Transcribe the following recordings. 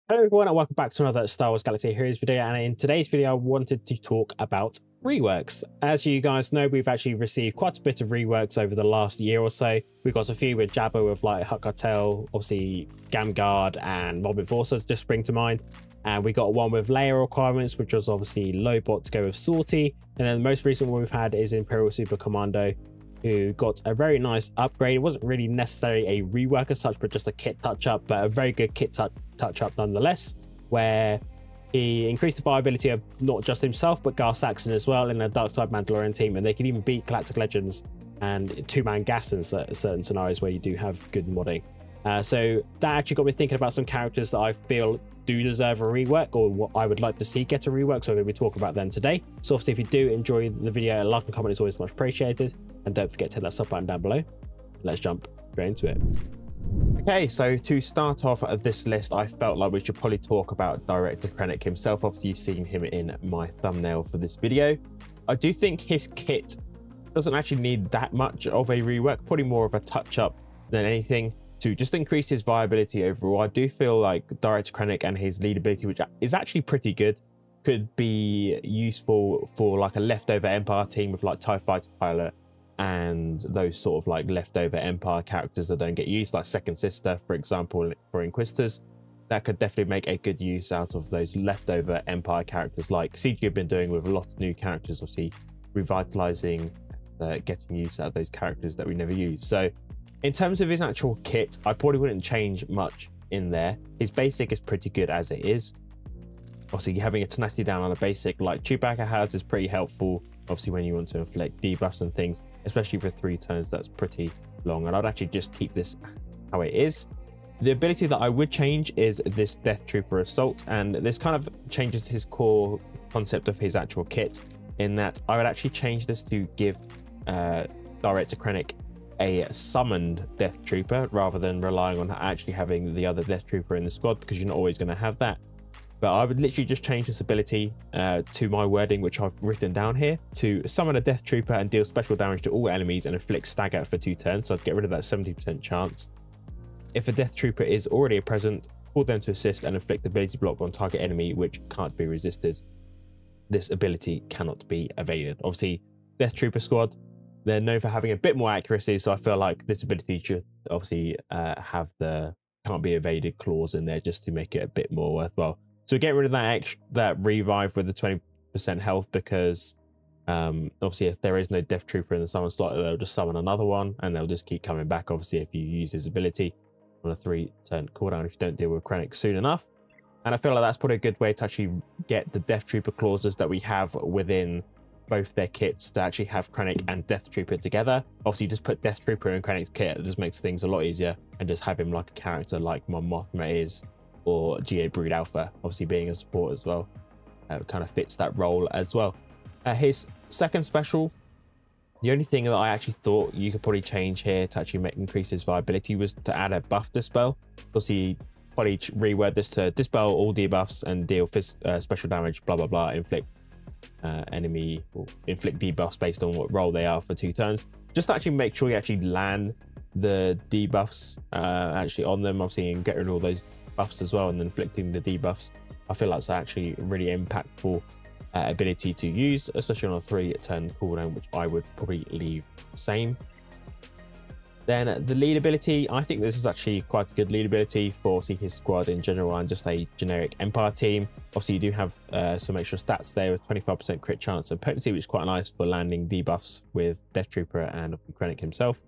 Hello everyone and welcome back to another Star Wars Galaxy Heroes video, and in today's video I wanted to talk about reworks. As you guys know, we've actually received quite a bit of reworks over the last year or so. We've got a few with Jabba with like Hut Cartel, obviously Gamguard and Mob Enforcers just spring to mind. And we got one with layer requirements, which was obviously Lobot to go with Sortie. And then the most recent one we've had is Imperial Super Commando, who got a very nice upgrade. It wasn't really necessarily a rework as such, but just a kit touch-up, but a very good kit touch-up nonetheless, where he increased the viability of not just himself, but Gar Saxon as well in a Darkside Mandalorian team, and they can even beat Galactic Legends and two-man gas in certain scenarios where you do have good modding. So that actually got me thinking about some characters that I feel do deserve a rework, or what I would like to see get a rework, so we're going to be talking about them today. So obviously if you do enjoy the video, a like and comment is always much appreciated, and don't forget to hit that sub button down below. Let's jump straight into it. Okay, so to start off this list, I felt like we should probably talk about director Krennic himself. Obviously you've seen him in my thumbnail for this video. I do think his kit doesn't actually need that much of a rework, probably more of a touch up than anything to just increase his viability overall. I do feel like director Krennic and his lead ability, which is actually pretty good, could be useful for like a leftover Empire team with like TIE Fighter Pilot and those sort of like leftover Empire characters that don't get used, like Second Sister, for example, for Inquisitors. That could definitely make a good use out of those leftover Empire characters, like CG have been doing with a lot of new characters, obviously revitalizing, getting use out of those characters that we never use. So in terms of his actual kit, I probably wouldn't change much in there. His basic is pretty good as it is. Obviously having a tenacity down on a basic like Chewbacca has is pretty helpful, obviously when you want to inflict debuffs and things, especially for 3 turns. That's pretty long, and I'd actually just keep this how it is. The ability that I would change is this Death Trooper Assault, and this kind of changes his core concept of his actual kit, in that I would actually change this to give director Krennic a summoned Death Trooper rather than relying on actually having the other Death Trooper in the squad, because you're not always going to have that. But I would literally just change this ability to my wording, which I've written down here, to summon a Death Trooper and deal special damage to all enemies and inflict stagger for 2 turns. So I'd get rid of that 70% chance. If a Death Trooper is already present, call them to assist and inflict ability block on target enemy which can't be resisted. This ability cannot be evaded. Obviously, Death Trooper squad, they're known for having a bit more accuracy, so I feel like this ability should obviously have the can't be evaded clause in there just to make it a bit more worthwhile. So get rid of that revive with the 20% health, because obviously if there is no Death Trooper in the summon slot, they'll just summon another one and they'll just keep coming back, obviously if you use his ability on a 3-turn cooldown if you don't deal with Krennic soon enough. And I feel like that's probably a good way to actually get the Death Trooper clauses that we have within both their kits to actually have Krennic and Death Trooper together. Obviously just put Death Trooper in Krennic's kit, it just makes things a lot easier, and just have him like a character like Mon Mothma is, or GA Brood Alpha, obviously being a support as well. Kind of fits that role as well. His second special, the only thing that I actually thought you could probably change here to actually increase his viability was to add a buff dispel. Obviously probably reword this to dispel all debuffs and deal special damage, blah blah blah, inflict enemy or inflict debuffs based on what role they are for 2 turns. Just to actually make sure you actually land the debuffs actually on them, obviously, and get rid of all those buffs as well, and then inflicting the debuffs. I feel that's actually a really impactful ability to use, especially on a 3-turn cooldown, which I would probably leave the same. Then the lead ability, I think this is actually quite a good lead ability for his squad in general and just a generic Empire team. Obviously you do have some extra stats there with 25% crit chance and potency, which is quite nice for landing debuffs with Death Trooper and Krennic himself.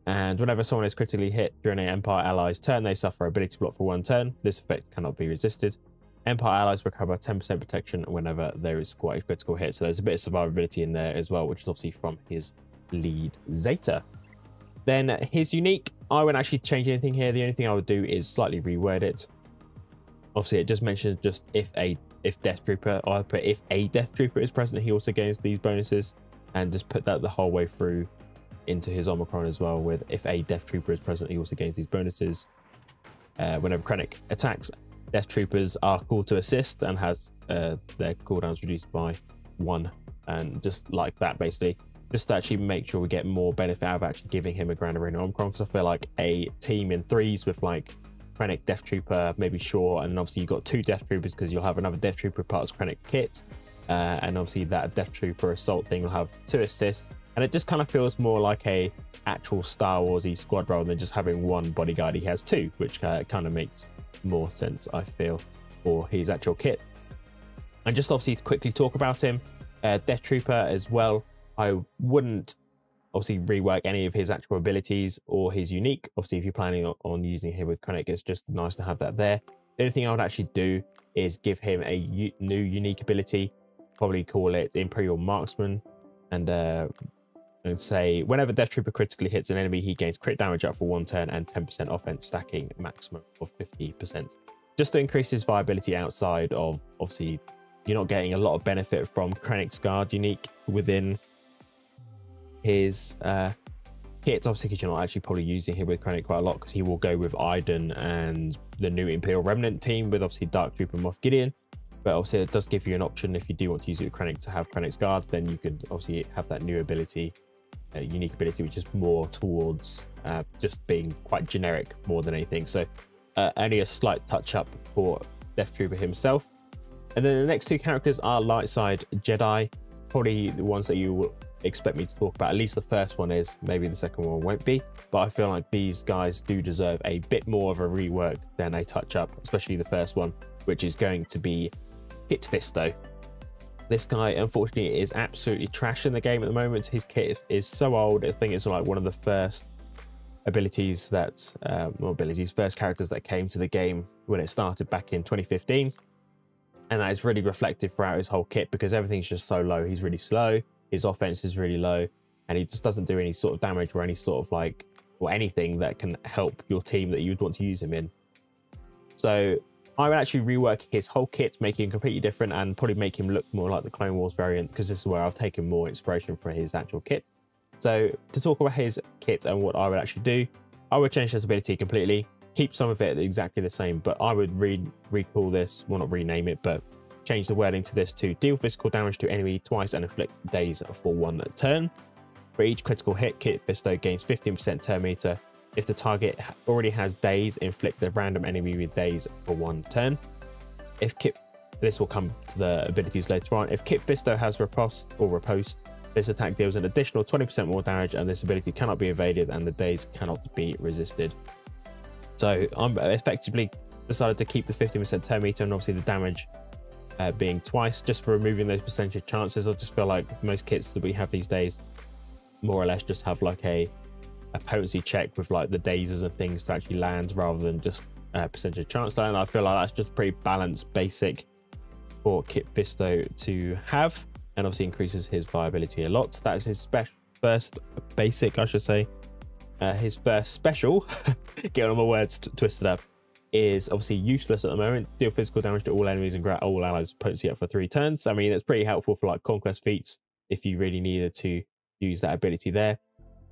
And whenever someone is critically hit during an Empire ally's turn, they suffer ability block for 1 turn. This effect cannot be resisted. Empire allies recover 10% protection whenever there is quite a critical hit. So there's a bit of survivability in there as well, which is obviously from his lead Zeta. Then his unique, I wouldn't actually change anything here. The only thing I would do is slightly reword it. Obviously it just mentions just if Death Trooper, or I put if a Death Trooper is present, he also gains these bonuses, and just put that the whole way through into his Omicron as well, with if a Death Trooper is present, he also gains these bonuses. Whenever Krennic attacks, Death Troopers are called to assist and has their cooldowns reduced by 1, and just like that basically. just to actually make sure we get more benefit out of actually giving him a Grand Arena Omicron, because I feel like a team in threes with like Krennic Death Trooper, maybe sure, and obviously you've got 2 Death Troopers because you'll have another Death Trooper part of Krennic kit, and obviously that Death Trooper assault thing will have 2 assists, and it just kind of feels more like a actual Star Warsy squad rather than just having 1 bodyguard. He has 2, which kind of makes more sense, I feel, for his actual kit. And just obviously to quickly talk about him, Death Trooper as well, I wouldn't obviously rework any of his actual abilities or his unique. Obviously, if you're planning on using him with Krennic, it's just nice to have that there. The only thing I would actually do is give him a new unique ability, probably call it Imperial Marksman, and say whenever Death Trooper critically hits an enemy, he gains crit damage up for 1 turn and 10% offense, stacking maximum of 50%. Just to increase his viability outside of, obviously, you're not getting a lot of benefit from Krennic's guard unique within his kit, obviously, because you're not actually probably using him with Krennic quite a lot, because he will go with Iden and the new Imperial Remnant team with obviously Dark Trooper Moff Gideon. But obviously it does give you an option if you do want to use it with Krennic to have Krennic's guard, then you could obviously have that new ability, unique ability, which is more towards just being quite generic more than anything. So only a slight touch up for Death Trooper himself. And then the next 2 characters are light side Jedi, probably the ones that you will expect me to talk about. At least the first one is, maybe the second one won't be, but I feel like these guys do deserve a bit more of a rework than a touch up, especially the first one, which is going to be Kit Fisto. This guy, unfortunately, is absolutely trash in the game at the moment. His kit is so old. I think it's like one of the first abilities that, first characters that came to the game when it started back in 2015. And that is really reflected throughout his whole kit, because everything's just so low. He's really slow, his offense is really low, and he just doesn't do any sort of damage or any sort of like, or anything that can help your team that you'd want to use him in. So I would actually rework his whole kit, make him completely different, and probably make him look more like the Clone Wars variant, because this is where I've taken more inspiration for his actual kit. So to talk about his kit and what I would actually do, I would change his ability completely, keep some of it exactly the same, but I would recall this, well, not rename it, but change the wording to this to deal physical damage to enemy twice and inflict daze for 1 turn. For each critical hit, Kit Fisto gains 15% turn meter. If the target already has daze, inflict a random enemy with daze for 1 turn. This will come to the abilities later on. If Kit Fisto has riposte or riposte, this attack deals an additional 20% more damage, and this ability cannot be evaded and the daze cannot be resisted. So I'm effectively decided to keep the 15% turn meter and obviously the damage being twice, just for removing those percentage chances. I just feel like most kits that we have these days more or less just have like a potency check with like the dazes and things to actually land, rather than just percentage chance land. I feel like that's just pretty balanced basic for Kit Fisto to have, and obviously increases his viability a lot. So that is his first basic, I should say. His first special, getting all my words twisted up, is obviously useless at the moment. Deal physical damage to all enemies and grant all allies potency up for 3 turns. I mean, it's pretty helpful for like conquest feats if you really needed to use that ability there.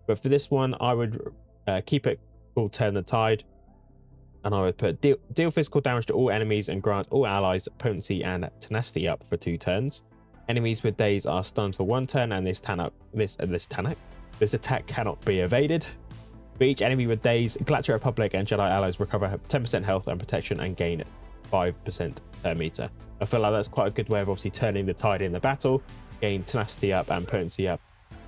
But for this one, I would keep it called Turn the Tide, and I would put deal physical damage to all enemies and grant all allies potency and tenacity up for 2 turns. Enemies with daze are stunned for 1 turn, and this attack cannot be evaded. For each enemy with daze, Galactic Republic and Jedi allies recover 10% health and protection and gain 5% turn meter. I feel like that's quite a good way of obviously turning the tide in the battle, gain tenacity up and potency up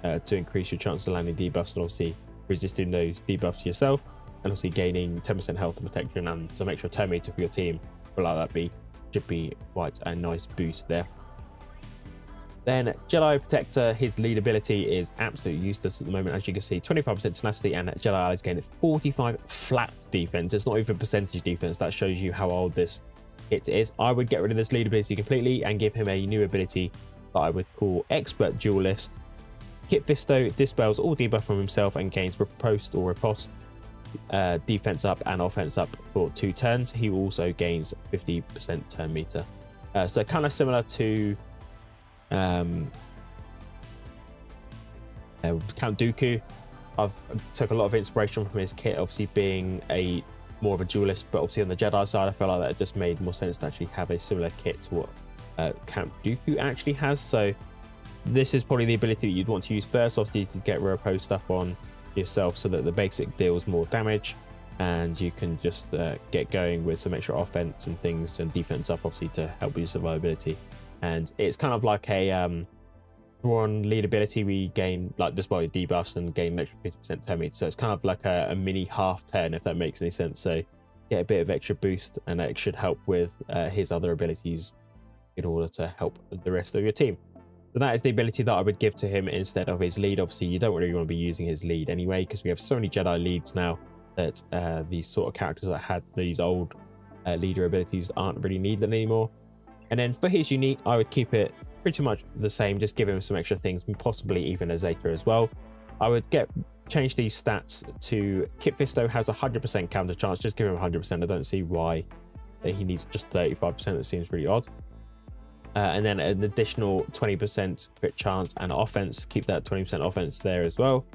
to increase your chance of landing debuffs, and obviously resisting those debuffs yourself, and obviously gaining 10% health and protection and some extra turn meter for your team. I feel like that should be quite a nice boost there. Then Jedi Protector, his lead ability is absolutely useless at the moment. As you can see, 25% tenacity, and Jedi allies gain 45 flat defense. It's not even percentage defense. That shows you how old this kit is. I would get rid of this lead ability completely and give him a new ability that I would call Expert Duelist. Kit Fisto dispels all debuff from himself and gains riposte or riposte defense up and offense up for 2 turns. He also gains 50% turn meter. So kind of similar to Count Dooku. I've took a lot of inspiration from his kit, obviously being more of a duelist, but obviously on the Jedi side I feel like that it just made more sense to actually have a similar kit to what Count Dooku actually has. So this is probably the ability that you'd want to use first, obviously to get riposte up on yourself so that the basic deals more damage. and you can just get going with some extra offense and things and defense up, obviously, to help with your survivability. And it's kind of like a drawn lead ability. We gain like despite debuffs and gain an extra 50% turn meter, so it's kind of like a mini half turn, if that makes any sense. So get a bit of extra boost, and that should help with his other abilities in order to help the rest of your team. So that is the ability that I would give to him instead of his lead. Obviously, you don't really want to be using his lead anyway, because we have so many Jedi leads now that these sort of characters that had these old leader abilities aren't really needed anymore. And then for his unique, I would keep it pretty much the same, just give him some extra things, possibly even a Zeta as well. I would change these stats to Kit Fisto has 100% counter chance, just give him 100%. I don't see why he needs just 35%. It seems really odd. And then an additional 20% crit chance and offense, keep that 20% offense there as well.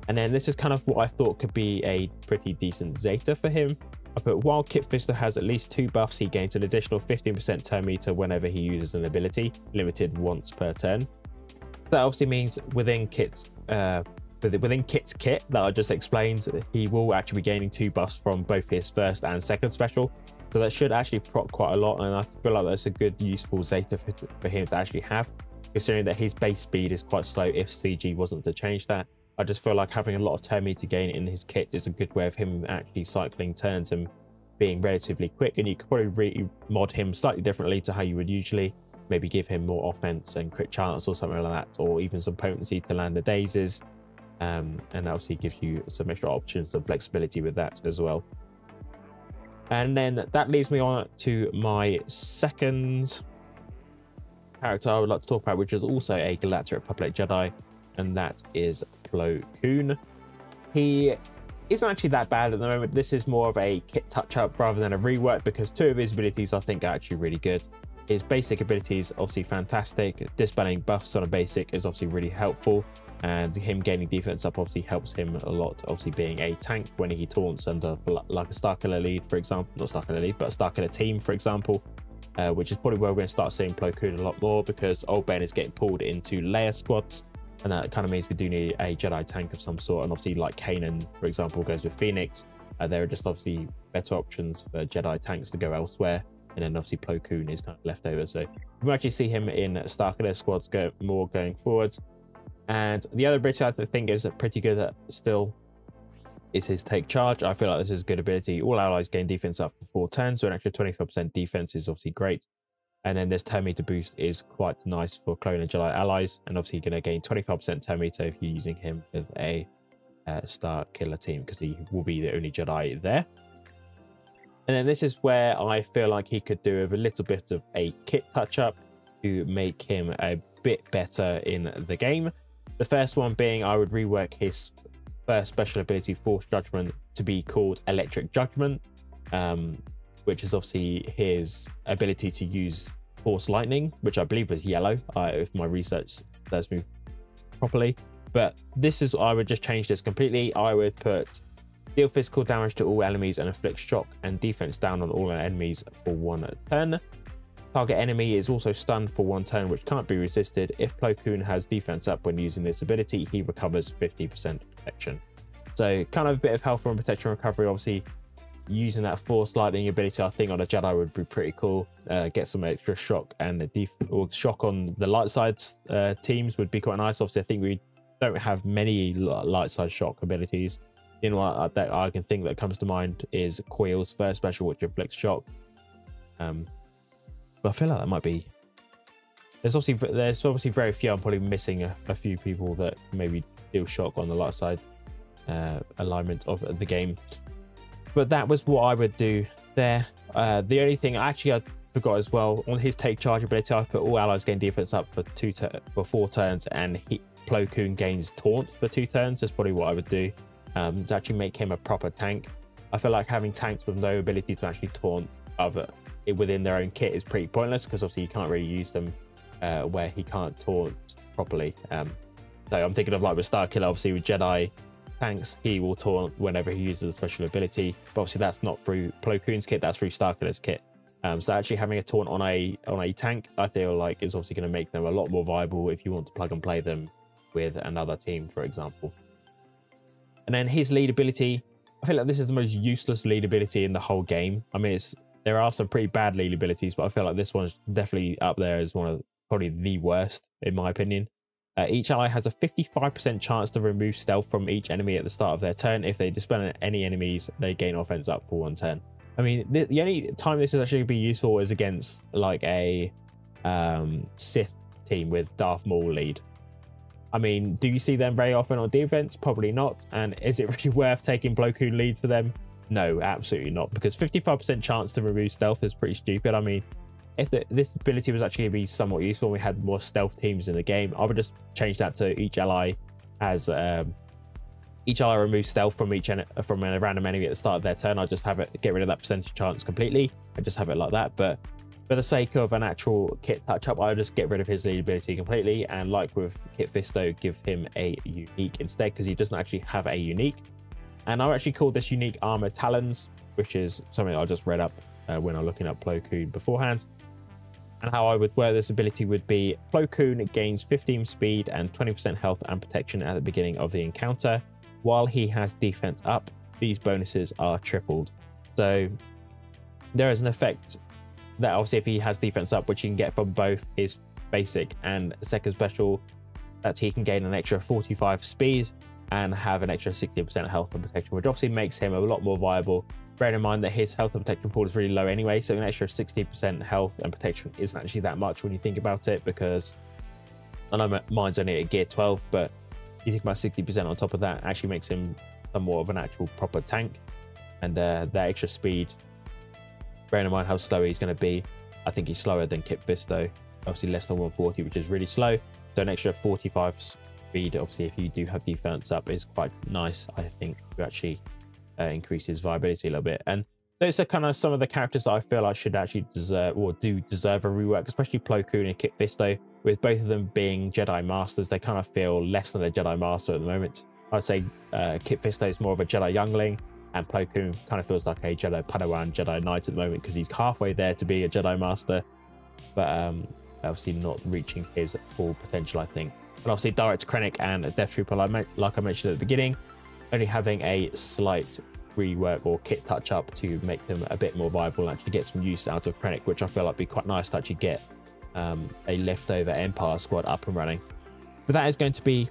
And then this is kind of what I thought could be a pretty decent Zeta for him. I put, while Kit Fisto has at least 2 buffs, he gains an additional 15% turn meter whenever he uses an ability, limited once per turn. That obviously means within Kit's kit that I just explained, he will actually be gaining 2 buffs from both his first and second special. So that should actually proc quite a lot, and I feel like that's a good, useful Zeta for him to actually have, considering that his base speed is quite slow if CG wasn't to change that. I just feel like having a lot of turn meter gain in his kit is a good way of him actually cycling turns and being relatively quick. And you could probably mod him slightly differently to how you would usually. Maybe give him more offense and crit chance or something like that, or even some potency to land the daisies. And obviously gives you some extra options and flexibility with that as well. And then that leads me on to my second character I would like to talk about, which is also a Galactic Republic Jedi, and that is Plo Koon. He isn't actually that bad at the moment. This is more of a kit touch-up rather than a rework, because 2 of his abilities I think are actually really good. His basic abilities obviously fantastic. Dispelling buffs on a basic is obviously really helpful, and him gaining defense up obviously helps him a lot, obviously being a tank when he taunts under like a Starkiller lead, for example. Not Starkiller lead, but a Starkiller team, for example, which is probably where we're going to start seeing Plo Koon a lot more, because Old Ben is getting pulled into layer squads, and that kind of means we do need a Jedi tank of some sort. And obviously, like Kanan, for example, goes with Phoenix. There are just obviously better options for Jedi tanks to go elsewhere. And then obviously Plo Koon is kind of left over. So we'll actually see him in Starkiller squads going forwards. And the other ability I think is pretty good at still is his Take Charge. I feel like this is a good ability. All allies gain defense up for 4 turns, so an extra 25% defense is obviously great. And then this turn meter boost is quite nice for clone and Jedi allies, and obviously you're going to gain 25% turn meter if you're using him with a Starkiller team, because he will be the only Jedi there. And then this is where I feel like he could do with a little bit of a kit touch-up to make him a bit better in the game. The first one being, I would rework his first special ability, Force Judgment, to be called Electric Judgment, which is obviously his ability to use Force Lightning, which I believe was yellow, if my research does me properly. But this is, I would just change this completely. I would put deal physical damage to all enemies and inflict shock and defense down on all enemies for 1 turn. Target enemy is also stunned for 1 turn, which can't be resisted. If Plo Koon has defense up when using this ability, he recovers 50% protection. So kind of a bit of health and protection recovery. Obviously, using that Force Lightning ability, I think on a Jedi would be pretty cool. Get some extra shock and shock on the light side teams would be quite nice. Obviously, I think we don't have many light side shock abilities. You know, that I can think that comes to mind is Coil's first special, which inflicts shock. But I feel like that might be. There's obviously very few. I'm probably missing a few people that maybe deal shock on the light side alignment of the game. But that was what I would do there. The only thing I forgot as well, on his Take Charge ability, I put all allies gain defense up for 4 turns, and Plo Koon gains taunt for 2 turns. That's probably what I would do to actually make him a proper tank. I feel like having tanks with no ability to actually taunt within their own kit is pretty pointless, because obviously you can't really use them where he can't taunt properly. So I'm thinking of like with Starkiller, obviously with Jedi tanks, he will taunt whenever he uses a special ability, but obviously that's not through Plo Koon's kit, that's through Starkiller's kit. So actually having a taunt on a tank, I feel like is obviously going to make them a lot more viable if you want to plug and play them with another team, for example. And then his lead ability, I feel like this is the most useless lead ability in the whole game. I mean, there are some pretty bad lead abilities, but I feel like this one's definitely up there as one of probably the worst, in my opinion. Each ally has a 55% chance to remove stealth from each enemy at the start of their turn. If they dispel any enemies, they gain offense up for 1 turn. I mean, the only time this is actually going to be useful is against like a Sith team with Darth Maul lead. I mean, do you see them very often on defense? Probably not. And is it really worth taking Plo Koon lead for them? No, absolutely not. Because 55% chance to remove stealth is pretty stupid. I mean, if this ability was actually going to be somewhat useful and we had more stealth teams in the game, I would just change that to each ally has each ally removes stealth from from a random enemy at the start of their turn. I'll just have it get rid of that percentage chance completely and just have it like that. But for the sake of an actual Kit touch-up, I'll just get rid of his lead ability completely, and like with Kit Fisto, give him a unique instead, because he doesn't actually have a unique. And I'll actually call this unique Armor Talons, which is something I just read up when I'm looking up Plo Koon beforehand. And how I would work this ability would be Plo Koon gains 15 speed and 20% health and protection at the beginning of the encounter. While he has defense up, these bonuses are tripled. So there is an effect that obviously if he has defense up, which you can get from both his basic and second special, that he can gain an extra 45 speed and have an extra 60% health and protection, which obviously makes him a lot more viable. Bearing in mind that his health and protection pool is really low anyway, so an extra 60% health and protection isn't actually that much when you think about it, because I know mine's only at gear 12, but you think about 60% on top of that actually makes him somewhat of an actual proper tank. And that extra speed, bearing in mind how slow he's going to be, I think he's slower than Kit Fisto, obviously less than 140, which is really slow. So an extra 45 speed, obviously if you do have defense up, is quite nice, I think, to actually increase his viability a little bit. And those are kind of some of the characters that I feel I should actually deserve, or do deserve, a rework, especially Plo Koon and Kit Fisto. With both of them being Jedi Masters, they kind of feel less than a Jedi Master at the moment. I'd say Kit Fisto is more of a Jedi Youngling, and Plo Koon kind of feels like a Jedi Padawan, Jedi Knight at the moment, because he's halfway there to be a Jedi Master, but obviously not reaching his full potential, I think. And obviously Director Krennic and Death Trooper, like I mentioned at the beginning, only having a slight rework or kit touch up to make them a bit more viable and actually get some use out of Krennic, which I feel like would be quite nice to actually get a leftover Empire squad up and running. But that is going to be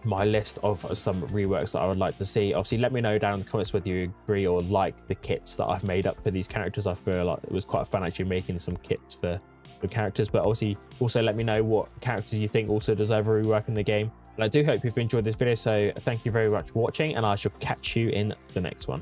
my list of some reworks that I would like to see. Obviously, let me know down in the comments whether you agree or like the kits that I've made up for these characters. I feel like it was quite fun actually making some kits for the characters, but obviously also let me know what characters you think also deserve a rework in the game. And I do hope you've enjoyed this video, so thank you very much for watching, and I shall catch you in the next one.